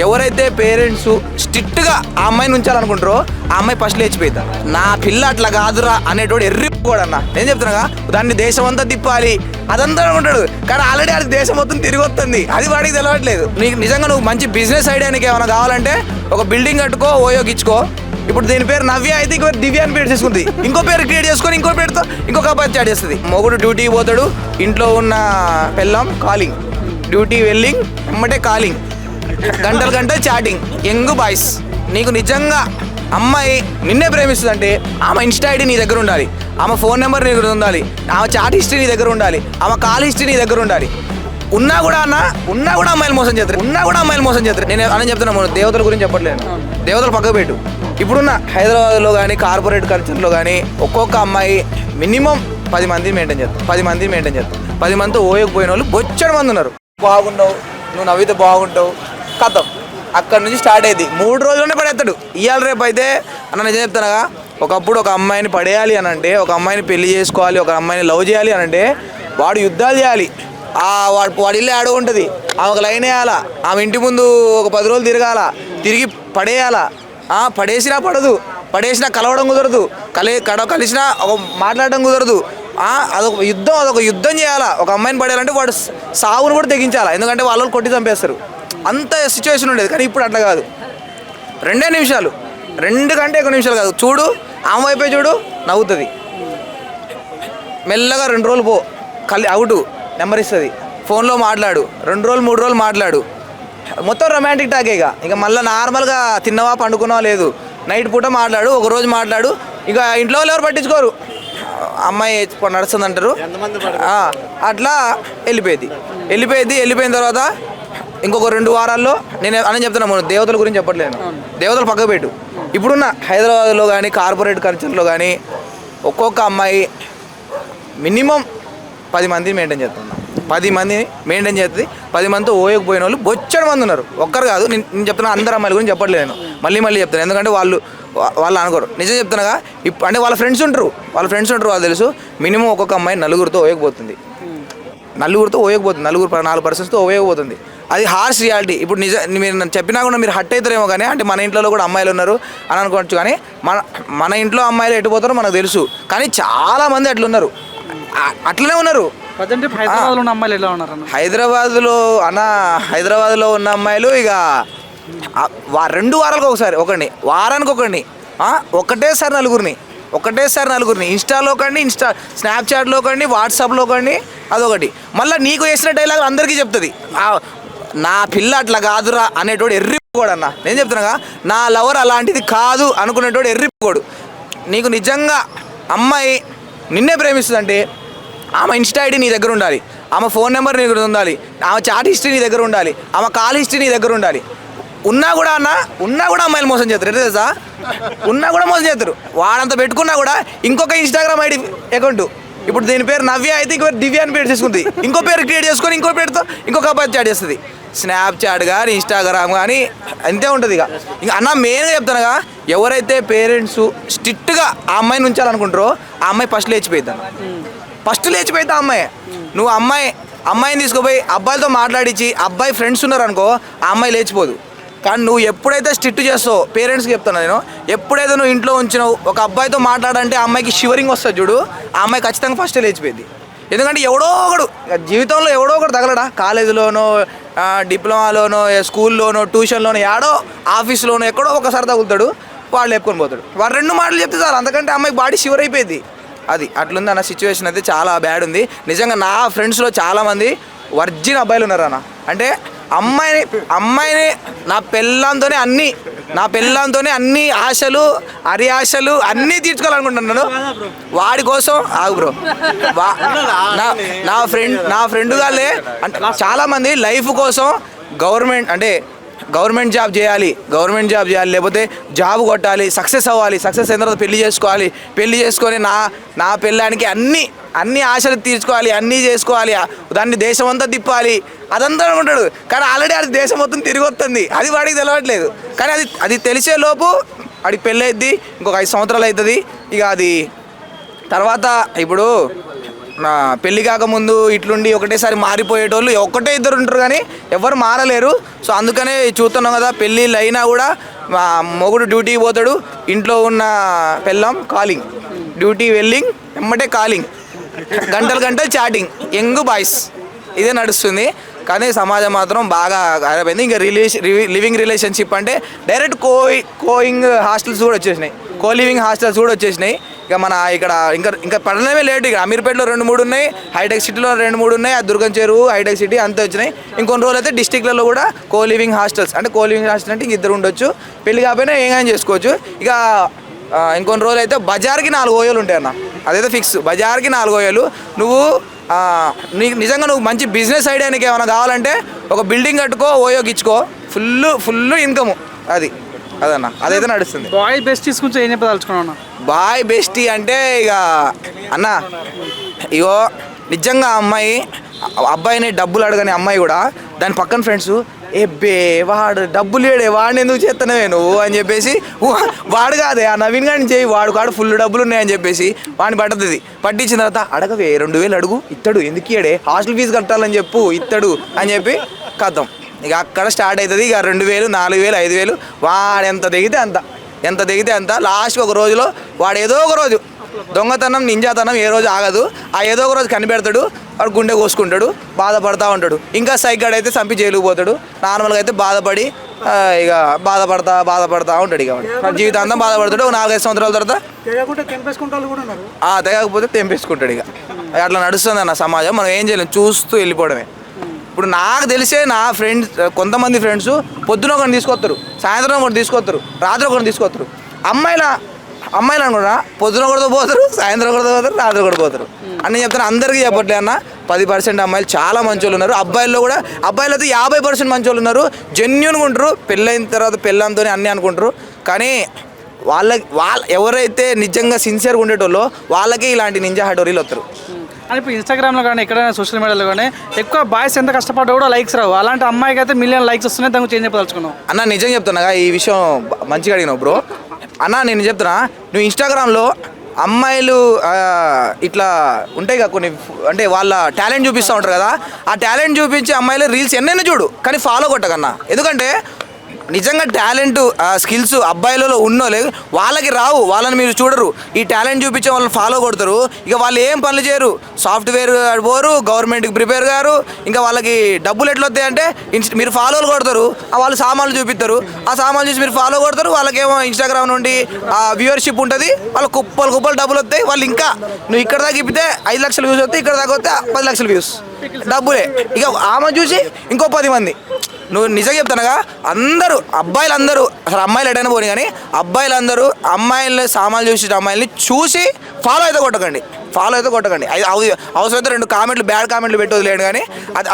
ఎవరైతే పేరెంట్స్ స్ట్రిక్ట్గా ఆ అమ్మాయిని ఉంచాలనుకుంటారో ఆ అమ్మాయి ఫస్ట్ లేచిపోయిద్దా. నా పిల్ల అట్లా కాదురా అనేటోడు ఎర్రి కూడా అన్న. నేను చెప్తున్నాగా దాన్ని దేశం అంతా తిప్పాలి అదంతా అనుకుంటాడు, కానీ ఆల్రెడీ అది దేశం మొత్తం తిరిగి వస్తుంది. అది వాడికి తెలవట్లేదు. నీకు నిజంగా నువ్వు మంచి బిజినెస్ ఐడియా నీకు ఏమైనా కావాలంటే ఒక బిల్డింగ్ కట్టుకో, ఓయోగించుకో. ఇప్పుడు దీని పేరు నవ్య అయితే ఇంకో దివ్య అని పేరు చేసుకుంది, ఇంకో పేరు క్రియేట్ చేసుకొని ఇంకో పేరుతో ఇంకొక అబ్బాయి స్టార్ట్ చేస్తుంది. మొగుడు డ్యూటీకి పోతాడు, ఇంట్లో ఉన్న పెళ్ళాం కాలింగ్, డ్యూటీ వెల్లింగ్ ఎమ్మటే కాలింగ్, గంటలు గంటలు చాటింగ్, యంగ్ బాయ్స్. నీకు నిజంగా అమ్మాయి నిన్నే ప్రేమిస్తుందంటే ఆమె ఇన్స్టా ఐడి నీ దగ్గర ఉండాలి, ఆమె ఫోన్ నెంబర్ నీ దగ్గర ఉండాలి, ఆమె చాట్ హిస్టరీ నీ దగ్గర ఉండాలి, ఆమె కాల్ హిస్టరీ నీ దగ్గర ఉండాలి. ఉన్నా కూడా అమ్మాయిలు మోసం చేస్తారు. నేను అని చెప్తున్నా, దేవతల గురించి చెప్పట్లేదు, దేవతలు పక్కకు పెట్టు. ఇప్పుడున్న హైదరాబాద్లో కానీ కార్పొరేట్ కల్చర్లో కానీ ఒక్కొక్క అమ్మాయి మినిమం 10 మందిని మెయింటైన్ చేస్తారు. 10 మందితో ఓయకపోయిన వాళ్ళు బొచ్చడి మంది ఉన్నారు. బాగుండవు, నువ్వు నవ్వితే బాగుంటావు, కథం అక్కడ నుంచి స్టార్ట్ అయ్యింది. 3 రోజుల్లోనే పడేస్తాడు. ఇవాళ రేపు అయితే అన్న నిజం చెప్తానగా, ఒకప్పుడు ఒక అమ్మాయిని పడేయాలి అని అంటే, ఒక అమ్మాయిని పెళ్లి చేసుకోవాలి, ఒక అమ్మాయిని లవ్ చేయాలి అని అంటే వాడు యుద్ధాలు చేయాలి. వాడి ఇల్లు ఆడ ఉంటుంది, ఆమె లైన్ వేయాలా, ఆమె ఇంటి ముందు ఒక 10 రోజులు తిరగాల, తిరిగి పడేయాలా. పడేసినా పడదు, పడేసినా కలవడం కుదరదు, కలిసినా ఒక మాట్లాడడం కుదరదు. అదొక యుద్ధం చేయాలా. ఒక అమ్మాయిని పడేయాలంటే వాడు సావును కూడా తెగించాలా, ఎందుకంటే వాళ్ళు కొట్టి చంపేస్తారు. అంత సిచ్యువేషన్ ఉండేది. కానీ ఇప్పుడు అట్లా కాదు, 2 నిమిషాలు, 2 కంటే ఎక్కువ నిమిషాలు కాదు. చూడు ఆమె వైపే చూడు, నవ్వుతుంది, మెల్లగా 2 రోజులు పో, అవుటు నెంబర్ ఇస్తుంది, ఫోన్లో మాట్లాడు, 2 రోజులు 3 రోజులు మాట్లాడు, మొత్తం రొమాంటిక్ టాకే. ఇక మళ్ళీ నార్మల్గా తిన్నవా పండుకున్నావా లేదు, నైట్ పూట మాట్లాడు, ఒక రోజు మాట్లాడు. ఇక ఇంట్లో వాళ్ళు ఎవరు పట్టించుకోరు, అమ్మాయి నడుస్తుంది అంటారు. అట్లా వెళ్ళిపోయిన తర్వాత ఇంకొక 2 వారాల్లో నేను అని చెప్తున్నా, దేవతల గురించి చెప్పట్లేదు, దేవతలు పక్కకు పెట్టు. ఇప్పుడున్న హైదరాబాద్లో కానీ కార్పొరేట్ కల్చర్లో కానీ ఒక్కొక్క అమ్మాయి మినిమం 10 మందిని మెయింటైన్ చేస్తుంది. 10 మందిని మెయింటైన్ చేస్తుంది. 10 మందితో ఓయకపోయిన వాళ్ళు బొచ్చడి మంది ఉన్నారు. ఒక్కరు కాదు, నేను చెప్తున్నా, అందరు అమ్మాయిల గురించి చెప్పట్లేదు, నేను మళ్ళీ చెప్తాను, ఎందుకంటే వాళ్ళు అనుకోరు. నిజం చెప్తున్నాగా, అంటే వాళ్ళ ఫ్రెండ్స్ ఉంటారు, వాళ్ళు తెలుసు. మినిమం ఒక్కొక్క అమ్మాయి నలుగురితో ఓయకపోతుంది, 4 పర్సన్స్తో ఓయకపోతుంది. అది హార్ష్ రియాలిటీ. ఇప్పుడు మీరు చెప్పినా కూడా మీరు హట్ అవుతారేమో, కానీ అంటే మన ఇంట్లో కూడా అమ్మాయిలు ఉన్నారు అని అనుకోవచ్చు, కానీ మన ఇంట్లో అమ్మాయిలు ఎటుపోతారో మనకు తెలుసు. కానీ చాలామంది అట్లున్నారు, అట్లనే ఉన్నారు. హైదరాబాద్లో ఉన్న అమ్మాయిలు ఎలా ఉన్నారు? హైదరాబాద్లో ఉన్న అమ్మాయిలు ఇక 2 వారాలకు ఒకసారి వారానికి ఒకరిని, ఒకటేసారి నలుగురిని ఇన్స్టాలో కండి, స్నాప్చాట్లో కండి, వాట్సాప్లో కండి, అదొకటి. మళ్ళీ నీకు వేసిన డైలాగ్ అందరికీ చెప్తుంది, నా పిల్ల అట్లా కాదురా అనేటోడు ఎర్రిపోడు అన్న. నేను చెప్తున్నాగా, నా లవర్ అలాంటిది కాదు అనుకునేటోడు ఎర్రిపోడు. నీకు నిజంగా అమ్మాయి నిన్నే ప్రేమిస్తుందంటే ఆమె ఇన్స్టా ఐడి నీ దగ్గర ఉండాలి, ఆమె ఫోన్ నెంబర్ నీ దగ్గర ఉండాలి, ఆమె చాట్ హిస్టరీ నీ దగ్గర ఉండాలి, ఆమె కాల్ హిస్టరీ నీ దగ్గర ఉండాలి. ఉన్నా కూడా అమ్మాయిలు మోసం చేస్తారు, ఎట్లా తెలుసా? ఉన్నా కూడా మోసం చేస్తారు. వాడంతా పెట్టుకున్నా కూడా ఇంకొక ఇన్స్టాగ్రామ్ ఐడి అకౌంట్, ఇప్పుడు దీని పేరు నవ్య అయితే ఇంకో దివ్య అని పేరు చేసుకుంది, ఇంకో పేరు క్రియేట్ చేసుకొని ఇంకో పేరుతో ఇంకొక అబ్బాయి చాట్ చేస్తుంది. స్నాప్చాట్ కానీ ఇన్స్టాగ్రామ్ కానీ అంతే ఉంటుంది. ఇక అన్న మెయిన్గా చెప్తానుగా, ఎవరైతే పేరెంట్స్ స్ట్రిక్ట్గా ఆ అమ్మాయిని ఉంచాలనుకుంటారో ఆ అమ్మాయి ఫస్ట్ లేచిపోయిద్దాం. నువ్వు అమ్మాయిని తీసుకుపోయి అబ్బాయిలతో మాట్లాడించి అబ్బాయి ఫ్రెండ్స్ ఉన్నారనుకో, ఆ అమ్మాయి లేచిపోదు. కానీ నువ్వు ఎప్పుడైతే స్ట్రిక్ట్ చేస్తావు, పేరెంట్స్కి చెప్తాను నేను, ఎప్పుడైతే నువ్వు ఇంట్లో ఉంచినావు ఒక అబ్బాయితో మాట్లాడంటే ఆ అమ్మాయికి షివరింగ్ వస్తుంది చూడు, ఆ అమ్మాయి ఖచ్చితంగా ఫస్టే లేచిపోయింది. ఎందుకంటే ఎవడో ఒకడు జీవితంలో తగలడా, కాలేజీలోనో, డిప్లొమాలోనో, స్కూల్లోనో, ట్యూషన్లోనో, ఏడో ఆఫీస్లోనో ఎక్కడో ఒకసారి తగులుతాడు, వాడు లేపుకొని పోతాడు. వాడు 2 మాటలు చెప్తే చాలు, అంతకంటే అమ్మాయికి బాడీ షివర్ అయిపోయింది. అది అట్లుంది అన్న. సిచ్యువేషన్ అయితే చాలా బ్యాడ్ ఉంది నిజంగా. నా ఫ్రెండ్స్లో చాలామంది వర్జిన్ అబ్బాయిలు ఉన్నారు అన్న. అంటే అమ్మాయిని నా పెళ్ళాంతోనే అన్ని ఆశలు అరియాశలు అన్నీ తీర్చుకోవాలనుకుంటున్నాను. వాడి కోసం బ్రో, నా ఫ్రెండ్ గాళ్ళే అంటే చాలామంది లైఫ్ కోసం గవర్నమెంట్ జాబ్ చేయాలి, లేకపోతే జాబ్ కొట్టాలి, సక్సెస్ అవ్వాలి, సక్సెస్ అయిన తర్వాత పెళ్లి చేసుకొని నా పెళ్ళానికి అన్ని ఆశలు తీర్చుకోవాలి, అన్నీ చేసుకోవాలి, దాన్ని దేశం అంతా తిప్పాలి, అదంతా అనుకుంటాడు. కానీ ఆల్రెడీ అది దేశం మొత్తం తిరిగి వస్తుంది. అది వాడికి తెలవట్లేదు. కానీ అది తెలిసే లోపు వాడికి పెళ్ళి అవుద్ది, ఇంకొక 5 సంవత్సరాలు అవుతుంది. ఇక అది తర్వాత ఇప్పుడు పెళ్లి కాకముందు ఇట్లుండి ఒకటేసారి మారిపోయేటోళ్ళు ఒకటే ఇద్దరు ఉంటారు కానీ ఎవరు మారలేరు. సో అందుకనే చూస్తున్నాం కదా, పెళ్ళిళ్ళు అయినా కూడా మొగుడు డ్యూటీకి పోతాడు, ఇంట్లో ఉన్న పెళ్ళాం కాలింగ్, డ్యూటీ వెల్లింగ్ ఎమ్మటే కాలింగ్, గంటలు చాటింగ్, యంగ్ బాయ్స్ ఇదే నడుస్తుంది. కానీ సమాజం మాత్రం బాగా ఖరాబైంది. ఇంకా లివింగ్ రిలేషన్షిప్ అంటే డైరెక్ట్ కోయింగ్ హాస్టల్స్ కూడా వచ్చేసినాయి, లివింగ్ హాస్టల్స్ కూడా వచ్చేసినాయి. ఇక మన ఇక్కడ ఇంకా పడడమే లేట్. ఇక అమీర్పేటలో 2-3 ఉన్నాయి, హైటెక్ సిటీలో 2-3 ఉన్నాయి, ఆ దుర్గం చెరువు, హైటెక్ సిటీ అంతా వచ్చినాయి. ఇంకొన్ని రోజులు అయితే డిస్టిక్లలో కూడా లివింగ్ హాస్టల్స్ అంటే ఇంక ఇద్దరు ఉండొచ్చు, పెళ్లి కాకపోయినా ఏం చేసుకోవచ్చు. ఇక ఇంకొన్ని రోజులు అయితే బజార్కి 4 ఓయోలు ఉంటాయి అన్న, అదైతే ఫిక్స్. బజార్కి 4 ఓయోలు. నువ్వు నీకు నిజంగా నువ్వు మంచి బిజినెస్ ఐడియా నీకు ఏమైనా కావాలంటే ఒక బిల్డింగ్ కట్టుకో, ఓయోకి ఇచ్చుకో, ఫుల్ ఇన్కమ్. అదన్న అదైతే నడుస్తుంది. బాయ్ బెస్ట్ తీసుకుంటే ఏం చెప్పదలుచుకున్నాను? బాయ్ బెస్టీ అంటే ఇక అన్న ఇగో నిజంగా అబ్బాయిని డబ్బులు అడగని అమ్మాయి కూడా దాని పక్కన ఫ్రెండ్స్ వాడు డబ్బులు లేడే, వాడిని ఎందుకు చేస్తున్నావే నువ్వు అని చెప్పేసి, వాడు కాదే ఆ నవీన్ గారిని చేయి, వాడు ఫుల్ డబ్బులు ఉన్నాయని చెప్పేసి వాడిని పడుతుంది. పట్టించిన తర్వాత అడగవే 2000 అడుగు, ఇస్తాడు, ఎందుకు ఇయ్యడే, హాస్టల్ ఫీజు కట్టాలని చెప్పు, ఇస్తాడు అని చెప్పి కథం. ఇక అక్కడ స్టార్ట్ అవుతుంది. ఇక 2000, 4000, 5000 వాడు ఎంత దిగితే అంత. లాస్ట్కి ఒక రోజులో వాడు ఏదో ఒక రోజు దొంగతనం, నింజాతనం ఏ రోజు ఆగదు. ఆ ఏదో ఒక రోజు కనిపెడతాడు, వాడు గుండె కోసుకుంటాడు, బాధపడతా ఉంటాడు. ఇంకా సైకాడ్ అయితే చంపి జైలుకు పోతాడు. నార్మల్గా అయితే బాధపడి ఇక బాధపడతా ఉంటాడు. ఇక వాడు జీవితాంతం బాధపడతాడు. 4-5 సంవత్సరాల తర్వాత తెగకపోతే తెంపేసుకుంటాడు. ఇక అట్లా నడుస్తుంది అన్న సమాజం. మనం ఏం చేయలేం, చూస్తూ వెళ్ళిపోవడమే. ఇప్పుడు నాకు తెలిసే నా ఫ్రెండ్స్, కొంతమంది ఫ్రెండ్స్ పొద్దున ఒకరిని తీసుకొస్తారు, సాయంత్రం ఒకటి తీసుకొస్తారు, రాత్రి ఒకరిని తీసుకొస్తారు. అమ్మాయిలు అనుకున్నా పొద్దున ఒకటితో పోతారు, సాయంత్రం ఒకటితో పోతారు, రాత్రి ఒకటి పోతారు అని చెప్తాను. అందరికీ చెప్పట్లే అన్న, 10% అమ్మాయిలు చాలా మంచోళ్ళు ఉన్నారు. అబ్బాయిలు అయితే 50% మంచోళ్ళు ఉన్నారు, జెన్యున్గా ఉంటారు. పెళ్ళైన తర్వాత పెళ్ళంతో అన్నీ అనుకుంటారు. కానీ వాళ్ళ ఎవరైతే నిజంగా సిన్సియర్గా ఉండేటోళ్ళో వాళ్ళకి ఇలాంటి నింజా హటోరీలు వస్తారు. అని ఇప్పుడు ఇన్స్టాగ్రామ్లో కానీ ఎక్కడైనా సోషల్ మీడియాలో కానీ ఎక్కువ బాయ్స్ ఎంత కష్టపడ్డా కూడా లైక్స్ రావు. అలాంటి అమ్మాయికి అయితే మిలియన్ లైక్స్ వస్తున్నాయి. దానికి చేంజ్ చెప్పదలుచుకున్నావు అన్న? నిజం చెప్తున్నా, ఈ విషయం మంచిగా అడిగినావు బ్రో. అన్న నేను చెప్తున్నా, నువ్వు ఇన్స్టాగ్రామ్లో అమ్మాయిలు ఇట్లా ఉంటాయి కదా కొన్ని, అంటే వాళ్ళ టాలెంట్ చూపిస్తూ ఉంటారు కదా, ఆ టాలెంట్ చూపించే అమ్మాయిలు రీల్స్ ఎన్నైనా చూడు, కానీ ఫాలో కొట్టకన్నా. ఎందుకంటే నిజంగా టాలెంట్ స్కిల్స్ అబ్బాయిలలో ఉన్నోలే వాళ్ళకి రావు, వాళ్ళని మీరు చూడరు. ఈ టాలెంట్ చూపించే వాళ్ళని ఫాలో కొడతారు. ఇక వాళ్ళు ఏం పనులు చేయరు, సాఫ్ట్వేర్ పోరు, గవర్నమెంట్కి ప్రిపేర్ గారు. ఇంకా వాళ్ళకి డబ్బులు ఎట్లా వస్తాయి అంటే మీరు ఫాలోలు కొడతారు, వాళ్ళు సామాన్లు చూపిస్తారు, ఆ సామాన్లు చూసి మీరు ఫాలో కొడతారు. వాళ్ళకేమో ఇన్స్టాగ్రామ్ నుండి వ్యూవర్షిప్ ఉంటుంది, వాళ్ళు కుప్పలు డబ్బులు వస్తాయి. వాళ్ళు ఇంకా నువ్వు ఇక్కడ దాకా ఇప్పితే 5 లక్షల వ్యూస్ వస్తాయి, ఇక్కడ దాకా వస్తే 10 లక్షల వ్యూస్, డబ్బులే. ఇక ఆమె చూసి ఇంకో 10 మంది. నువ్వు నిజంగా చెప్తానుగా, అబ్బాయిలందరూ అసలు అమ్మాయిలు ఎటైనా పోనీ కానీ అబ్బాయిలందరూ అమ్మాయిలు సామాన్లు చూసి అమ్మాయిల్ని చూసి ఫాలో అయితే కొట్టకండి. అది అవసరమైతే 2 కామెంట్లు బ్యాడ్ కామెంట్లు పెట్టదు లేడు. కానీ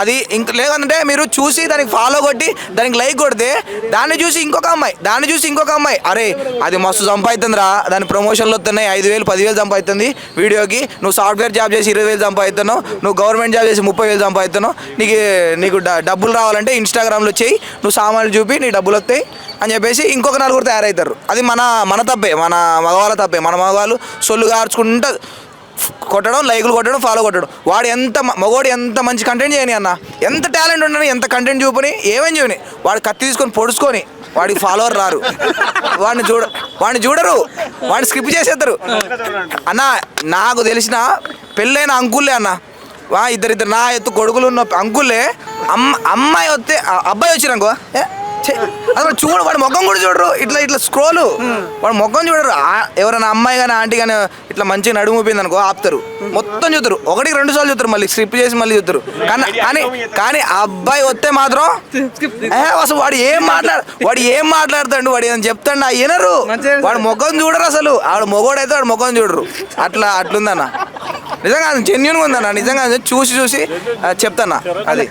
అది ఇంక లేదంటే మీరు చూసి దానికి ఫాలో కొట్టి దానికి లైక్ కొడితే దాన్ని చూసి ఇంకొక అమ్మాయి అరే అది మస్తు సంపాదిస్తుందిరా, దాని ప్రమోషన్లు వస్తున్నాయి, 5,000 10,000 సంపాదిస్తుంది వీడియోకి, నువ్వు సాఫ్ట్వేర్ జాబ్ చేసి 20,000 సంపాదిస్తున్నావు, నువ్వు గవర్నమెంట్ జాబ్ చేసి 30,000 సంపాదిస్తున్నావు, నీకు డబ్బులు రావాలంటే ఇన్స్టాగ్రామ్లో చేయి, నువ్వు సామాన్లు చూపి నీ డబ్బులు వస్తాయి అని చెప్పేసి ఇంకొక 4 తయారవుతారు. అది మన తప్పే, మన మగవాళ్ళ తప్పే. మన మగవాళ్ళు సొల్లు కార్చుకుంటూ కొట్టడం, లైకులు కొట్టడం, ఫాలో కొట్టడం. మగవాడు ఎంత మంచి కంటెంట్ చేయని అన్న, ఎంత టాలెంట్ ఉండని, ఎంత కంటెంట్ చూపని, ఏమేం చేయని, వాడు కత్తి తీసుకొని పొడుచుకొని వాడికి ఫాలోవర్ రారు, వాడిని చూడరు, వాడిని స్కిప్ చేసేస్తారు అన్న. నాకు తెలిసిన పెళ్ళైన అంకుల్లే అన్న, ఇద్దరు నా ఎత్తు కొడుకులు ఉన్న అంకుల్లే అమ్మాయి వస్తే అబ్బాయి వచ్చిరనుకో అసలు చూడు, వాడి ముఖం కూడా చూడరు, ఇట్లా స్క్రోలు, వాడు ముఖం చూడరు. ఎవరైనా అమ్మాయి కానీ ఆంటీ కానీ ఇట్లా మంచిగా నడుము ఊపింది అనుకో ఆపుతారు, మొత్తం చూస్తారు, 1-2 సార్లు చూస్తారు, మళ్ళీ స్క్రిప్ట్ చేసి మళ్ళీ చూస్తారు. కానీ ఆ అబ్బాయి వస్తే మాత్రం అసలు వాడు ఏం మాట్లాడతాడు, వాడు ఏమైనా చెప్తాడు వినరు, వాడు ముఖం చూడరు అసలు. వాడు మొగోడైతే వాడు ముఖం చూడరు. అట్లుందన్న, నిజంగా జెన్యున్గా ఉందన్న, నిజంగా చూసి చెప్తాన్నా అది.